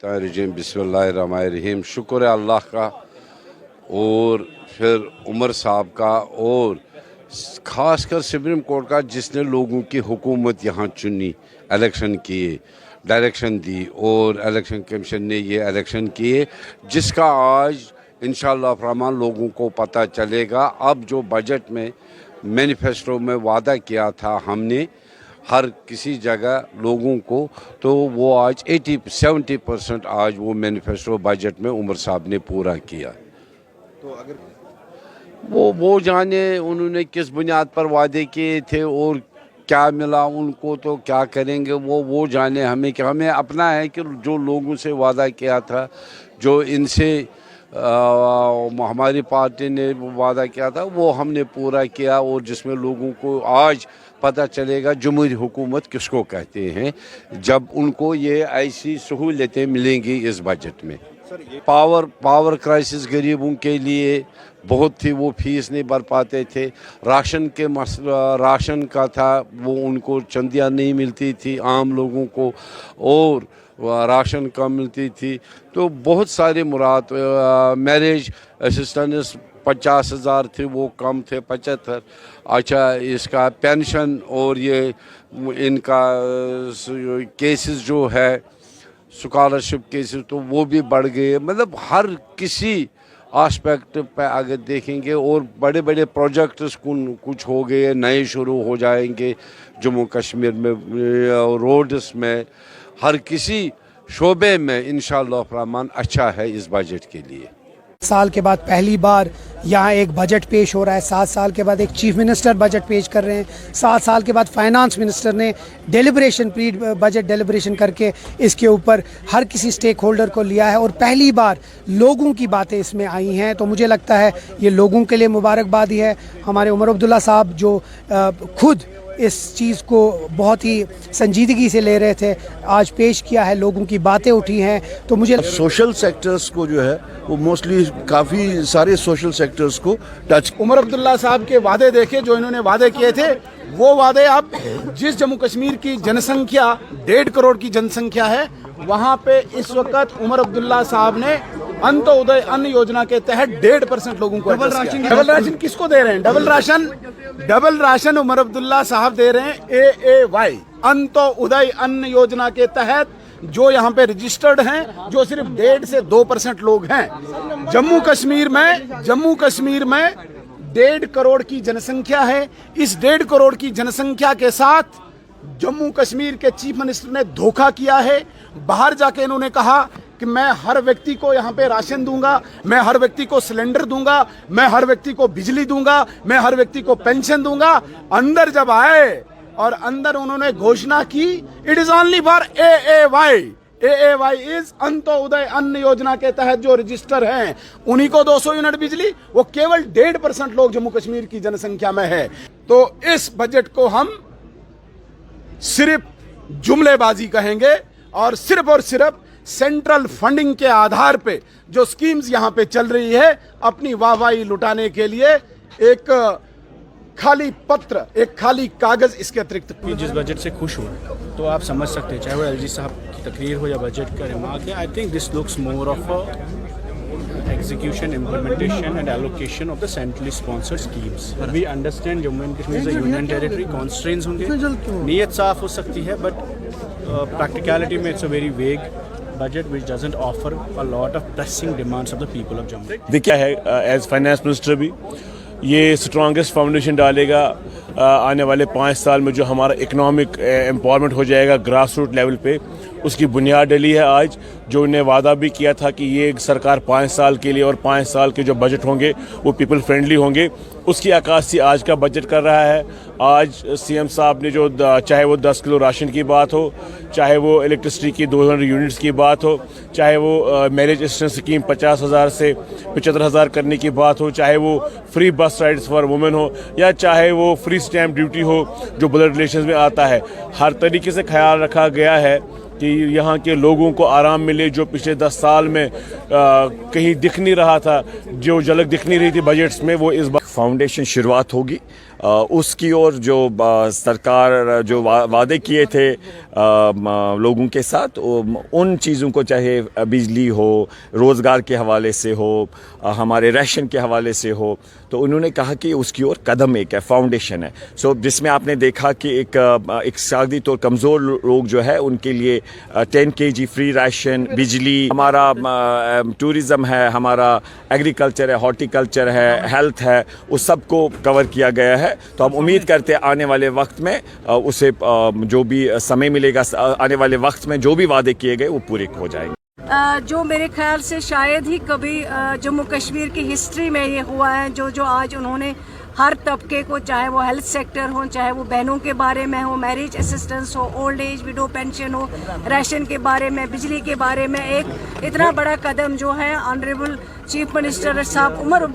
बिस्मिल्लाहिर्रहमानिर्रहीम। शुक्र है अल्लाह का और फिर उमर साहब का और ख़ासकर सुप्रीम कोर्ट का, जिसने लोगों की हुकूमत यहाँ चुनी, इलेक्शन किए, डायरेक्शन दी और इलेक्शन कमीशन ने ये इलेक्शन किए, जिसका आज इंशाअल्लाह रहमान लोगों को पता चलेगा। अब जो बजट में मैनिफेस्टो में वादा किया था हमने हर किसी जगह लोगों को, तो वो आज 70% आज वो मैनिफेस्टो बजट में उमर साहब ने पूरा किया। तो अगर वो जाने उन्होंने किस बुनियाद पर वादे किए थे और क्या मिला उनको, तो क्या करेंगे वो जाने। हमें अपना है कि जो लोगों से वादा किया था, जो इनसे हमारी पार्टी ने वादा किया था, वो हमने पूरा किया और जिसमें लोगों को आज पता चलेगा जमहूरी हुकूमत किसको कहते हैं जब उनको ये ऐसी सहूलतें मिलेंगी इस बजट में। पावर क्राइसिस गरीबों के लिए बहुत थी, वो फीस नहीं भर पाते थे, राशन का था, वो उनको चंदियाँ नहीं मिलती थी आम लोगों को और राशन कम मिलती थी। तो बहुत सारे मुराद, मैरिज असिस्टेंस 50,000 थे, वो कम थे 75। अच्छा, इसका पेंशन और ये इनका केसेस जो है स्कॉलरशिप केसेस, तो वो भी बढ़ गए। मतलब हर किसी आस्पेक्ट पे अगर देखेंगे, और बड़े बड़े प्रोजेक्ट्स कुछ हो गए, नए शुरू हो जाएंगे जम्मू कश्मीर में, रोड्स में, हर किसी शोबे में इंशाअल्लाह रहमान अच्छा है इस बजट के लिए। साल के बाद पहली बार यहाँ एक बजट पेश हो रहा है। 7 साल के बाद एक चीफ मिनिस्टर बजट पेश कर रहे हैं। 7 साल के बाद फाइनेंस मिनिस्टर ने प्री बजट डेलिब्रेशन करके इसके ऊपर हर किसी स्टेक होल्डर को लिया है और पहली बार लोगों की बातें इसमें आई हैं। तो मुझे लगता है ये लोगों के लिए मुबारकबादी है। हमारे उमर अब्दुल्ला साहब जो खुद इस चीज़ को बहुत ही संजीदगी से ले रहे थे, आज पेश किया है, लोगों की बातें उठी हैं। तो मुझे सोशल सेक्टर्स को जो है वो मोस्टली काफ़ी सारे सोशल सेक्टर्स को टच। उमर अब्दुल्ला साहब के वादे देखे, जो इन्होंने वादे किए थे, वो वादे अब जिस जम्मू कश्मीर की जनसंख्या 1.5 करोड़ की जनसंख्या है, वहाँ पे इस वक्त उमर अब्दुल्ला साहब ने अंत्योदय अन्न योजना के तहत 1.5% लोगों को डबल राशन किसको दे रहे हैं? डबल राशन उमर अब्दुल्ला साहब दे रहे हैं AAY अंत्योदय अन्न योजना के तहत, जो यहाँ पे रजिस्टर्ड हैं, जो सिर्फ 1.5 से 2% लोग हैं। जम्मू कश्मीर में 1.5 करोड़ की जनसंख्या है। इस 1.5 करोड़ की जनसंख्या के साथ जम्मू कश्मीर के चीफ मिनिस्टर ने धोखा किया है। बाहर जाके इन्होंने कहा कि मैं हर व्यक्ति को यहाँ पे राशन दूंगा, मैं हर व्यक्ति को सिलेंडर दूंगा, मैं हर व्यक्ति को बिजली दूंगा, मैं हर व्यक्ति को पेंशन दूंगा। अंदर जब आए और अंदर उन्होंने घोषणा की, it is only for AAY is Antyodaya अन्न योजना के तहत जो रजिस्टर हैं उन्हीं को 200 यूनिट बिजली, वो केवल 1.5% लोग जम्मू कश्मीर की जनसंख्या में है। तो इस बजट को हम सिर्फ जुमलेबाजी कहेंगे और सिर्फ सेंट्रल फंडिंग के आधार पे जो स्कीम्स यहाँ पे चल रही है, अपनी वाहवाही लुटाने के लिए एक खाली पत्र, एक खाली कागज इसके अतिरिक्त। जिस बजट से खुश हुए तो आप समझ सकते हैं, चाहे वो LG साहब की तकरीर हो या बजट का रिमार्क है, I think this looks more of execution, implementation and allocation of the centrally sponsored schemes. We understand Jammu and Kashmir is a union territory, constraints होंगे, नीयत साफ हो सकती है, but practicality में it's a very vague budget which doesn't offer a lot of pressing demands of the people of Jammu. देखिए है as finance minister भी ये स्ट्रॉन्गेस्ट फाउंडेशन डालेगा आने वाले 5 साल में, जो हमारा इकोनॉमिक एम्पावरमेंट हो जाएगा ग्रास रूट लेवल पे, उसकी बुनियाद डली है आज। जो उन्हें वादा भी किया था कि ये सरकार 5 साल के लिए और 5 साल के जो बजट होंगे वो पीपल फ्रेंडली होंगे, उसकी अक्कासी आज का बजट कर रहा है। आज CM साहब ने जो, चाहे वो 10 किलो राशन की बात हो, चाहे वो इलेक्ट्रिसिटी की 200 यूनिट्स की बात हो, चाहे वो मैरिज असिस्टेंस स्कीम 50,000 से 75,000 करने की बात हो, चाहे वो फ्री बस राइड्स फॉर वुमेन हो, या चाहे वो फ्री स्टैम्प ड्यूटी हो जो ब्लड रिलेशंस में आता है, हर तरीके से ख्याल रखा गया है कि यहाँ के लोगों को आराम मिले। जो पिछले 10 साल में कहीं दिख नहीं रहा था, जो झलक दिख नहीं रही थी बजट्स में, वो इस बार फाउंडेशन शुरुआत होगी اس کی اور جو سرکار جو وعدے کیے تھے لوگوں کے ساتھ، ان چیزوں کو چاہے بجلی ہو، روزگار کے حوالے سے ہو، ہمارے ریشن کے حوالے سے ہو، تو انہوں نے کہا کہ اس کی اور قدم ایک ہے، فاؤنڈیشن ہے. سو جس میں آپ نے دیکھا کہ ایک اقتصادی طور کمزور لوگ جو ہے ان کے لیے 10 kg فری راشن، بجلی، ہمارا ٹورزم ہے، ہمارا ایگریکلچر ہے، ہارٹیکلچر ہے، ہیلتھ ہے، اس سب کو کور کیا گیا ہے. تو ہم امید کرتے ہیں آنے والے وقت میں اسے جو بھی سمے ملے گا، آنے والے وقت میں جو بھی وعدے کیے گئے وہ پورے ہو جائیں گے. جو میرے خیال سے شاید ہی کبھی جموں کشمیر کی ہسٹری میں یہ ہوا ہے، جو آج انہوں نے ہر طبقے کو، چاہے وہ ہیلتھ سیکٹر ہو، چاہے وہ بہنوں کے بارے میں ہو، میرج اسسٹنس ہو، اولڈ ایج وڈو پینشن ہو، ریشن کے بارے میں، بجلی کے بارے میں، ایک اتنا بڑا قدم جو ہے آنریبل چیف منسٹر صاحب عمر